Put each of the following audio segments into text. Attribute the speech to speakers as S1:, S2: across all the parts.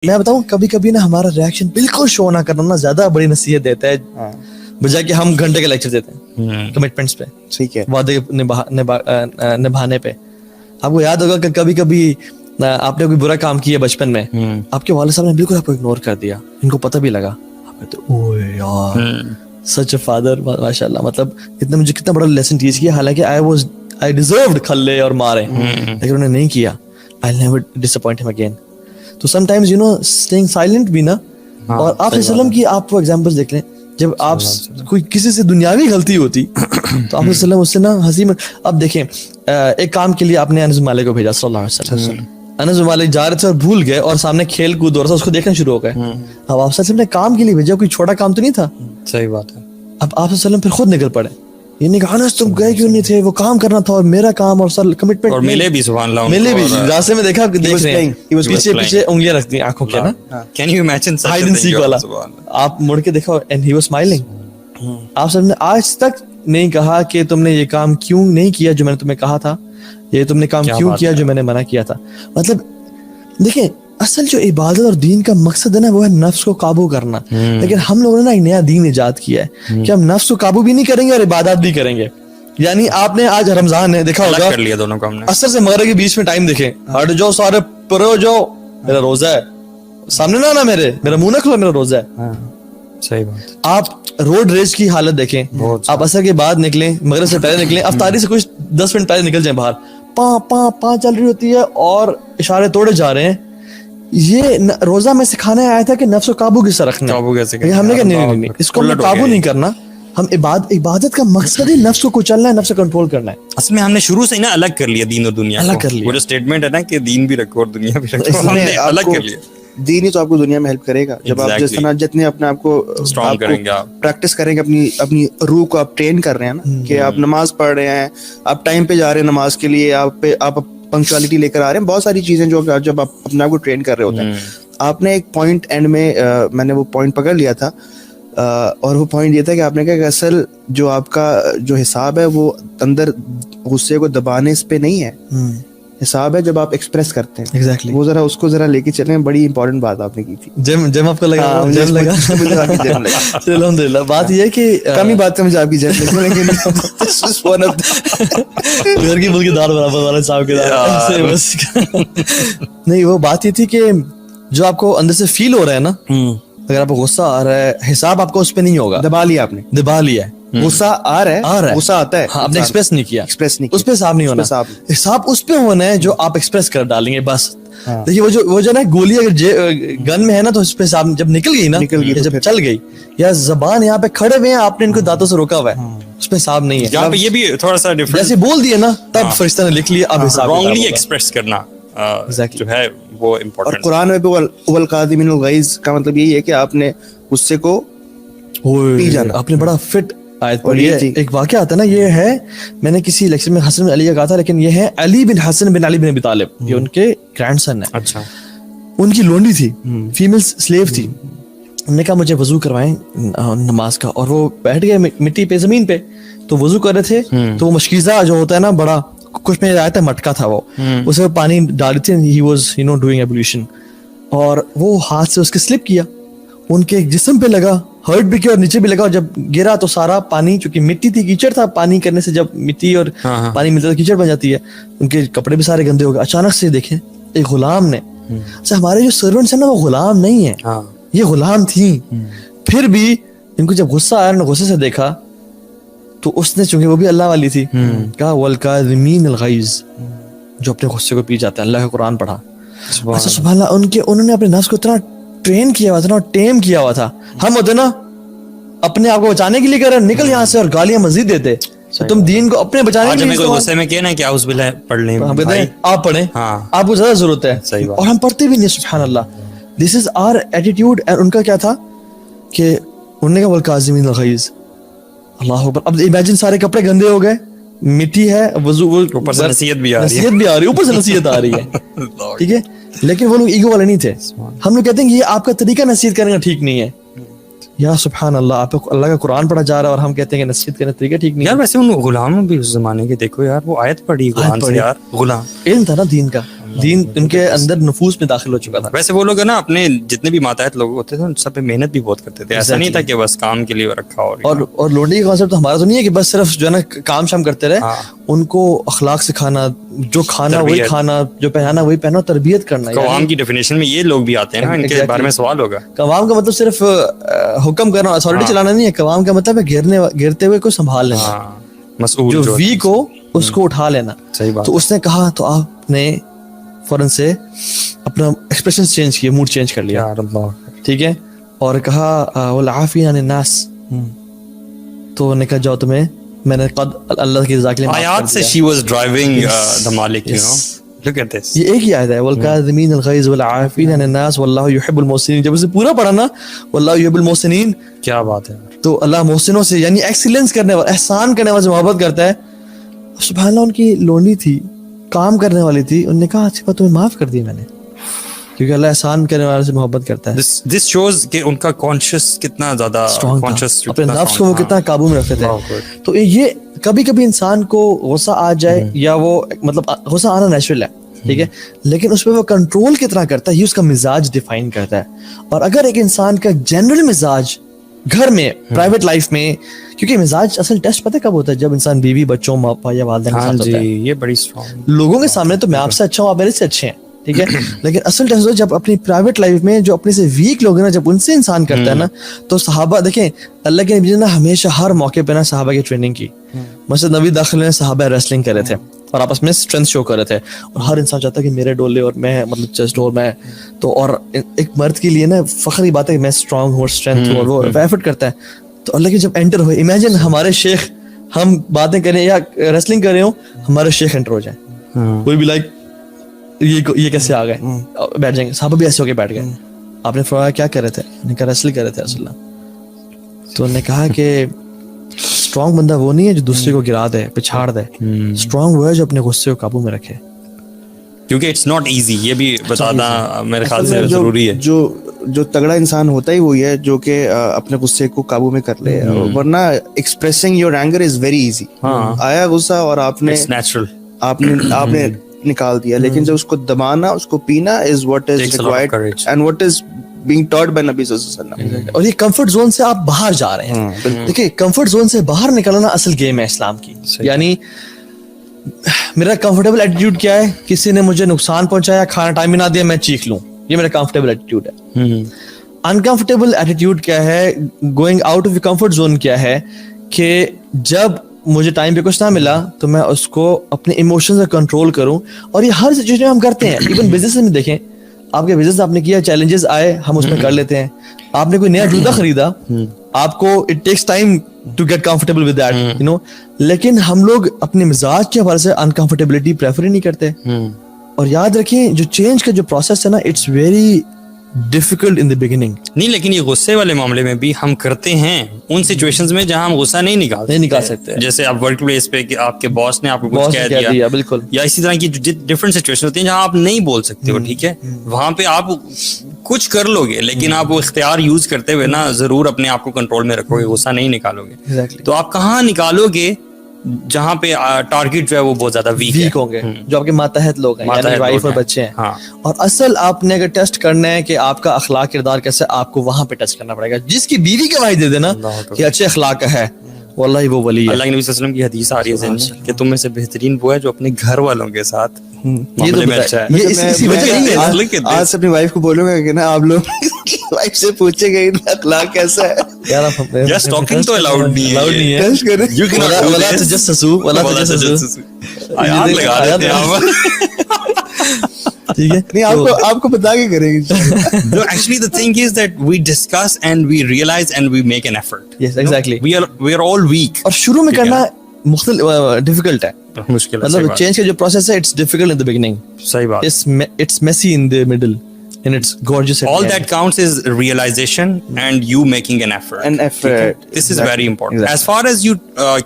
S1: میں بتاؤں کبھی کبھی نا ہمارا ریاکشن بالکل شو نہ کرنا نا زیادہ بڑی نصیحت دیتا ہے بجائے کہ ہم گھنٹے کا لیکچر دیتے ہیں کمٹمنٹس پہ، ٹھیک ہے، وعدے نبھانے پہ. آپ کو یاد ہوگا کہ کبھی کبھی آپ نے کوئی برا کام کیا بچپن میں، آپ کے والد صاحب نے بالکل آپ کو اگنور کر دیا، ان کو پتہ بھی لگا، آپ کہتے اوے یار سچ اے فادر، ماشاء اللہ، مطلب مجھے کتنا بڑا لیسن ٹیچ کیا، حالانکہ I deserved کھلے اور مارے، لیکن انہوں نے نہیں کیا. I'll never disappoint him again. تو سم ٹائمز اسٹیئنگ سائلنٹ بھی نا. اور آپ صلی اللہ علیہ وسلم کی آپ کو ایگزامپل دیکھ لیں، جب آپ کوئی کسی سے دنیاوی غلطی ہوتی تو آپ صلی اللہ علیہ وسلم اس سے نا ہنسی میں. اب دیکھیں ایک کام کے لیے آپ نے انس بن مالک کو بھیجا صلی اللہ علیہ وسلم، انس بن مالک جا رہے تھے اور بھول گئے اور سامنے کھیل کود ہو رہا تھا، اس کو دیکھنا شروع ہو گئے. اب آپ صلی اللہ علیہ وسلم نے کام کے لیے بھیجا، کوئی چھوٹا کام تو نہیں تھا.
S2: صحیح بات ہے.
S1: اب آپ صلی اللہ علیہ وسلم پھر خود نکل پڑے، یہ نہیں کہا انس تم گئے کیوں نہیں تھے، وہ کام کرنا تھا اور میرا کام اور سر کمٹمنٹ.
S2: اور ملے بھی سبحان اللہ،
S1: ملے بھی راستے میں دیکھا دیکھ رہے ہیں پیچھے پیچھے انگلیاں رکھتی ہیں آنکھوں کے نا.
S2: Can you imagine
S1: hide and seek والا، آپ مڑ کے دیکھا اینڈ ہی واز اسمائلنگ. آپ سب نے آج تک نہیں کہا کہ تم نے یہ کام کیوں نہیں کیا جو میں نے تمہیں کہا تھا، یہ تم نے کام کیوں کیا جو میں نے منع کیا تھا. مطلب دیکھیں اصل جو عبادت اور دین کا مقصد ہے نا وہ ہے نفس کو قابو کرنا. لیکن ہم لوگوں نے نا ایک نیا دین ایجاد کیا ہے کہ ہم نفس کو قابو بھی نہیں کریں گے اور عبادات بھی کریں گے. یعنی آپ نے آج رمضان ہے دیکھا ہوگا،
S2: کر لیا دونوں کو ہم نے.
S1: عصر سے مغرب کے بیچ میں ٹائم دیکھیں، ہٹ جاؤ سارے پرو جاؤ، میرا روزہ ہے، سامنے نہ آنا، میرا منہ نہ کھلو، میرا روزہ ہے.
S2: صحیح بات.
S1: آپ روڈ ریج کی حالت دیکھیں، آپ عصر کے بعد نکلیں، مغرب سے پہلے نکلیں، افطاری سے کچھ 10 منٹ پہلے نکل جائیں باہر، پاں چل رہی ہوتی ہے اور اشارے توڑے جا رہے ہیں. یہ روزہ میں سکھانے آیا تھا کہ نفس کو قابو کیسے رکھنا. ہم نے کہا نہیں، اس کو قابو نہیں کرنا، ہم عبادت کا مقصد ہی نفس کو کچلنا ہے، نفس کو کنٹرول کرنا ہے.
S2: اصل میں ہم نے شروع سے ہی نا الگ کر لیا دین اور دنیا، الگ کر لیا. وہ جو اسٹیٹمنٹ ہے نا کہ دین بھی رکھو اور دنیا بھی رکھو، ہم نے الگ کر لیا.
S3: دین ہی تو آپ کو دنیا میں ہیلپ کرے گا جب آپ جس طرح جتنے اپنے آپ کو
S2: اسٹرانگ کریں گے،
S3: پریکٹس کریں گے، اپنی روح کو آپ ٹرین کر رہے ہیں نا کہ آپ نماز پڑھ رہے ہیں، آپ ٹائم پہ جا رہے ہیں نماز کے لیے، آپ پنکچوالٹی لے کر آ رہے ہیں، بہت ساری چیزیں جو جب آپ اپنے آپ کو ٹرین کر رہے ہوتے ہیں. آپ نے ایک پوائنٹ اینڈ میں نے وہ پوائنٹ پکڑ لیا تھا، اور وہ پوائنٹ یہ تھا کہ آپ نے کہا کہ اصل جو آپ کا جو حساب ہے وہ اندر غصے کو دبانے اس پہ نہیں ہے، حساب ہے جب آپ ایکسپریس کرتے ہیں.
S1: ایگزیکٹلی
S3: وہ ذرا اس کو ذرا لے کے چلیں. بڑی امپورٹنٹ بات آپ نے کی تھی.
S1: جم آپ کو لگا، جم لگا. الحمدللہ. بات یہ ہے کہ
S3: کم ہی بات ہے مجھے آپ کی جم لگی، لیکن
S1: گھر کی ملکی دار برابر والے صاحب کے دار. نہیں، وہ بات یہ تھی کہ جو آپ کو اندر سے فیل ہو رہا ہے نا، اگر آپ کو غصہ آ رہا ہے، حساب آپ کو اس پہ نہیں ہوگا.
S3: دبا لیا آپ نے،
S1: دبا لیا ہے.
S3: غصہ آ رہا ہے، غصہ آتا ہے،
S1: آپ نے ایکسپریس نہیں کیا، اس پہ حساب نہیں ہونا. حساب اس پہ ہونا ہے جو آپ ایکسپریس کر ڈالیں گے بس. دیکھیے وہ جو نا گولی اگر گن میں ہے نا تو اس پہ حساب جب نکل گئی نا، جب چل گئی، یا زبان یہاں پہ کھڑے ہوئے ہیں، آپ نے ان کو دانتوں سے روکا ہوا ہے، اس پہ حساب نہیں ہے.
S2: یہاں پہ یہ بھی تھوڑا سا ڈفرنٹ،
S1: جیسے بول دیے نا تب فرشتہ نے لکھ لیا، اب حساب
S2: رانگلی ایکسپریس کرنا جو ہے وہ امپورٹنٹ.
S3: اور قرآن میں بھی والقاظمین الغیظ کا مطلب یہی ہے کہ آپ نے غصے کو پی جانا.
S1: آپ نے بڑا فٹ آیت پڑھی ہے. ایک واقعہ آتا ہے نا، یہ ہے میں نے کسی لیکچر میں حسن بن علی کا کہا تھا، لیکن یہ ہے علی بن حسن بن علی بن ابی طالب، یہ ان کے گرینڈ سن ہے. اچھا. ان کی لونڈی تھی، فیمیل سلیو تھی. انہوں نے کہا مجھے وضو کروائیں نماز کا، اور وہ بیٹھ گئے مٹی پہ، زمین پہ، تو وضو کر رہے تھے. تو وہ مشکیزہ جو ہوتا ہے نا بڑا، کچھ میں آیا تھا مٹکا تھا، وہ اسے پانی ڈالی تھی. ہی واز ڈوئنگ ایبولیشن، اور وہ ہاتھ سے اس کے سلپ کیا، ان کے جسم پہ لگا، ہرٹ بھی کیا اور نیچے بھی لگا. اور جب گرا تو سارا پانی، چونکہ مٹی تھی، کیچڑ تھا، پانی کرنے سے جب مٹی اور پانی ملتا ہے کیچڑ بن جاتی ہے، ان کے کپڑے بھی سارے گندے ہو گئے. اچانک سے دیکھیں ایک غلام نے، اچھا ہمارے جو سرونٹس ہیں نا وہ غلام نہیں ہیں، یہ غلام تھیں. پھر بھی ان کو جب غصہ آیا، غصے سے دیکھا تو اس نے، چونکہ وہ بھی اللہ والی تھی، کہا والکاظمین الغیظ، جو اپنے غصے کو پی جاتے ہیں. اللہ کا قرآن پڑھا. اچھا سبحان اللہ، انہوں نے اپنے نفس کو اتنا ٹرین کیا ہوا تھا نا، ٹیم کیا ہوا تھا. ہم ہوتے نا اپنے آپ کو بچانے کے لیے کر رہے، نکل یہاں سے، اور گالیاں مزید دیتے. تم دین کو اپنے بچانے کے لیے،
S2: کوئی غصے میں کہنا کہ اعوذ باللہ پڑھ لیں،
S1: ہم کہتے ہیں آپ پڑھیں، آپ کو زیادہ ضرورت ہے، اور ہم پڑھتے بھی نہیں. سبحان اللہ، دس از آور ایٹیٹیوڈ. ان کا کیا تھا کہ انہوں نے کہا والکاظمین الغیظ. اللہ اکبر. اب امیجن سارے کپڑے گندے ہو گئے، مٹی ہے، وضو،
S2: اوپر سے نصیحت بھی آ رہی
S1: ہے، اوپر سے نصیحت آ رہی ہے. ٹھیک ہے، لیکن وہ لوگ ایگو والے نہیں تھے. ہم لوگ کہتے ہیں کہ یہ آپ کا طریقہ نصیحت کرنے کا ٹھیک نہیں ہے. یا سبحان اللہ، آپ کو اللہ کا قرآن پڑھا جا رہا ہے اور ہم کہتے ہیں کہ نصیحت کرنے کا طریقہ ٹھیک نہیں ہے.
S2: یار ویسے ان غلاموں بھی اس زمانے کے دیکھو یار، وہ آیت پڑھی قرآن سے یار، غلام
S1: علم تھا نا دین کا. دین ان کے اندر نفوس میں داخل ہو چکا تھا.
S2: ویسے وہ لوگ نا اپنے جتنے بھی ماتحت لوگ ہوتے تھے ان سب پہ محنت بھی بہت کرتے تھے, ایسا نہیں تھا کہ بس کام کے لیے رکھا ہو.
S1: اور لونڈی کا کانسیپٹ ہمارا تو نہیں ہے کہ بس صرف جو ہے نا کام شام کرتے رہے, ان کو اخلاق سکھانا, جو کھانا وہی کھانا, جو پہنانا وہی پہننا, تربیت کرنا.
S2: قوام کی ڈیفینیشن میں یہ لوگ بھی آتے ہیں نا, ان کے بارے میں سوال ہوگا.
S1: قوام کا مطلب صرف حکم کرنا, اتھارٹی چلانا نہیں ہے. قوام کا مطلب ہے گرتے ہوئے کو سنبھال لینا, جو ویک ہو اس کو اٹھا لینا. تو اس نے کہا, تو آپ نے فوراً سے اپنا ایکسپریشن چینج کیا, موڈ چینج کر لیا, ٹھیک ہے, اور کہا والعافین عن الناس. تو نے کہا جاؤ تمہیں میں نے اللہ کی رضا کے لیے
S2: آیات سے she was driving the Malik, you know. Look at this.
S1: یہ ایک ہی آیت ہے, والکاظمین الغیظ والعافین عن الناس واللہ یحب المحسنین. جب اسے پورا پڑھا نا, واللہ یحب المحسنین,
S2: کیا بات ہے,
S1: تو اللہ محسنوں سے یعنی ایکسیلنس کرنے والے, احسان کرنے والے سے محبت کرتا ہے. سبحان اللہ, ان کی لونڈی تھی, کام کرنے والی تھی, انہوں نے کہا اچھی بات تمہیں معاف کر دی میں نے, کیونکہ اللہ احسان کرنے والے سے محبت کرتا ہے.
S2: This shows کہ ان کا کانشیس کتنا زیادہ کانشیس,
S1: اپنے نفس کو وہ کتنا قابو میں رکھتے تھے. تو یہ کبھی کبھی انسان کو غصہ آ جائے, یا وہ مطلب غصہ آنا نیچرل ہے, ٹھیک ہے, لیکن اس پہ وہ کنٹرول کتنا کرتا ہے یہ اس کا مزاج ڈیفائن کرتا ہے. اور اگر ایک انسان کا جنرل مزاج گھر میں, پرائیویٹ لائف میں, کیونکہ مزاج اصل ٹیسٹ پتہ کب ہوتا ہے, جب انسان بیوی, بچوں, ماں باپ یا والدین کے ساتھ ہوتا ہے.
S2: یہ بڑی اسٹرانگ,
S1: لوگوں کے سامنے تو میں آپ سے اچھا ہوں, آپ میرے سے اچھے ہیں, ٹھیک ہے, لیکن اصل ٹیسٹ ہوتا ہے جب اپنی پرائیویٹ لائف میں جو اپنے سے ویک لوگ ہیں نا, جب ان سے انسان کرتا ہے نا. تو صحابہ دیکھیں, اللہ کے نبی نے ہمیشہ ہر موقع پہ نا صحابہ کی ٹریننگ کی. مسجد نبی داخل میں صحابہ ریسلنگ کر رہے تھے اور آپس میں اسٹرینتھ شو کر رہے تھے, اور ہر انسان چاہتا ہے کہ میرے ڈولے اور میں مطلب چیسٹ اور میں تو, اور ایک مرد کے لیے نا فخر کی بات ہے کہ میں اسٹرانگ ہوں اور اسٹرینتھ ہوں, اور وہ ایفرٹ کرتا ہے. تو اللہ کے جب انٹر ہوئے, امیجن ہمارے شیخ, ہم باتیں کریں یا ریسلنگ کر رہے ہوں, ہمارے شیخ انٹر ہو جائیں, کوئی بھی لائک یہ کیسے آ گئے, بیٹھ جائیں گے. صحابہ بھی ایسے ہو کے بیٹھ گئے. آپ نے فرمایا کیا کر رہے تھے, نے کہا ریسل کر رہے تھے رسول اللہ. تو انہوں نے کہا کہ اسٹرانگ بندہ وہ نہیں ہے جو دوسرے کو گرا دے, پچھاڑ دے. اسٹرانگ وہ ہے جو اپنے غصے کو قابو میں رکھے,
S2: کیونکہ اٹس ناٹ ایزی. یہ بھی بتانا میرے خیال سے ضروری ہے.
S3: جو تگڑا انسان ہوتا ہی وہی ہے جو کہ اپنے غصے کو قابو میں کر لے, ورنہ expressing your anger is very easy. آیا غصہ اور آپ نے
S2: نیچرل,
S3: آپ نے نکال دیا, لیکن جب اس کو دبانا, اس کو پینا is what is required and what is being taught by نبی صلی اللہ علیہ وسلم.
S1: اور یہ کمفرٹ زون سے آپ باہر جا رہے ہیں. دیکھیں کمفرٹ زون سے باہر نکلنا اصل گیم ہے اسلام کی. یعنی میرا کمفرٹیبل ایٹیٹیوڈ کیا ہے, کسی نے مجھے نقصان پہنچایا, کھانا ٹائم میں نہ دیا, میں چیخ لوں, یہ میرا کمفرٹیبل ایٹیٹیوڈ ہے. انکمفرٹیبل ایٹیٹیوڈ کیا ہے, going out of comfort zone کیا ہے, کہ جب مجھے ٹائم پہ کچھ نہ ملا تو میں اس کو اپنے ایموشنز سے کنٹرول کروں. اور یہ ہر سچویشن میں ہم کرتے ہیں. ایون بزنس میں دیکھیں, آپ کے بزنس آپ نے کیا, چیلنجز آئے, ہم اس میں کر لیتے ہیں. آپ نے کوئی نیا جوتا خریدا, آپ کو it takes time to get comfortable with that, you know, لیکن ہم لوگ اپنے مزاج کے حوالے سے انکمفرٹیبلٹی پریفر ہی نہیں کرتے. اور یاد رکھیں جو چینج کا جو پروسیس ہے نا, it's very difficult in the beginning.
S2: نہیں, لیکن یہ غصے والے معاملے میں بھی ہم کرتے ہیں ان سچویشنز میں جہاں ہم غصہ نہیں نکال سکتے. جیسے آپ ورک پلیس پہ کہ آپ کے باس نے آپ کو کچھ کہہ دیا,
S1: بالکل,
S2: یا اسی طرح کی ڈفرینٹ سچویشن ہوتی ہیں جہاں آپ نہیں بول سکتے ہو, ٹھیک ہے, وہاں پہ آپ کچھ کر لو گے, لیکن آپ وہ اختیار یوز کرتے ہوئے نا ضرور اپنے آپ کو کنٹرول میں رکھو گے, غصہ نہیں نکالو گے. تو آپ کہاں نکالو گے جہاں پہ ٹارگیٹ جو ہے وہ بہت زیادہ ویک
S1: ہوں گے, جو آپ کے ماتحت لوگ ہیں, یعنی وائف اور بچے ہیں. اور اصل آپ نے اگر ٹیسٹ کرنا ہے کہ آپ کا اخلاق کردار کیسے, آپ کو وہاں پہ ٹیسٹ کرنا پڑے گا. جس کی بیوی گواہی دے دینا کہ اچھے اخلاق کا ہے, واللہ وہ ولی ہے.
S2: اللہ کے نبی صلی اللہ علیہ وسلم کی حدیث آ رہی ہے کہ تم میں سے بہترین وہ ہے جو اپنے گھر والوں کے ساتھ معاملے میں اچھا ہے.
S3: آج سے اپنی وائف کو بولوں گا کہ نا آپ لوگ وائف سے پوچھے گا اخلاق کیسا ہے.
S2: یار سٹاکنگ تو الاؤڈ نہیں ہے.
S3: ٹیسٹ کریں,
S2: You cannot do
S1: ولا
S2: this.
S1: تجسسوا, ولا تجسسوا.
S2: آیات لگا دیتے ہیں آپ.
S1: ٹھیک ہے,
S3: نہیں آپ کو بتا کے کریں گے.
S2: No, actually the thing is that we discuss and we realize and we make an effort.
S1: Yes, exactly.
S2: We are all weak.
S1: اور شروع میں کرنا مختلف ڈیفیکلٹ ہے,
S2: مشکل ہے.
S1: مطلب چینج کا جو پروسیس ہے it's difficult in the beginning,
S2: صحیح بات.
S1: It's messy in the middle and it's gorgeous.
S2: All that counts is realization and you making an effort.
S3: An effort.
S2: This is very important. As far as you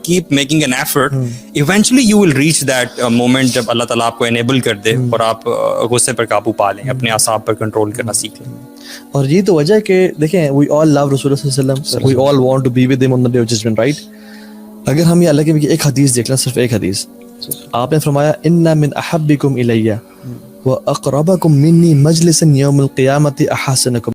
S2: keep making an effort, eventually you will reach that moment جب اللہ تعالیٰ آپ کو enable کر دے اور آپ غصے پر قابو پا لیں, اپنے اعصاب پر کنٹرول کرنا سیکھ لیں.
S1: اور یہ تو وجہ ہے کہ دیکھیں we all love رسول اللہ صلی اللہ علیہ وسلم, we all want to be with him on the day of judgment, right? اگر ہم یہ اللہ کے ایک حدیث دیکھ لیں, صرف ایک حدیث, آپ نے فرمایا ان من احبکم الیہ وَأَقْرَبَكُم مِّنِّي مَجْلِسًا يَوْمَ الْقِيَامَةِ أَحَاسِنُكُم.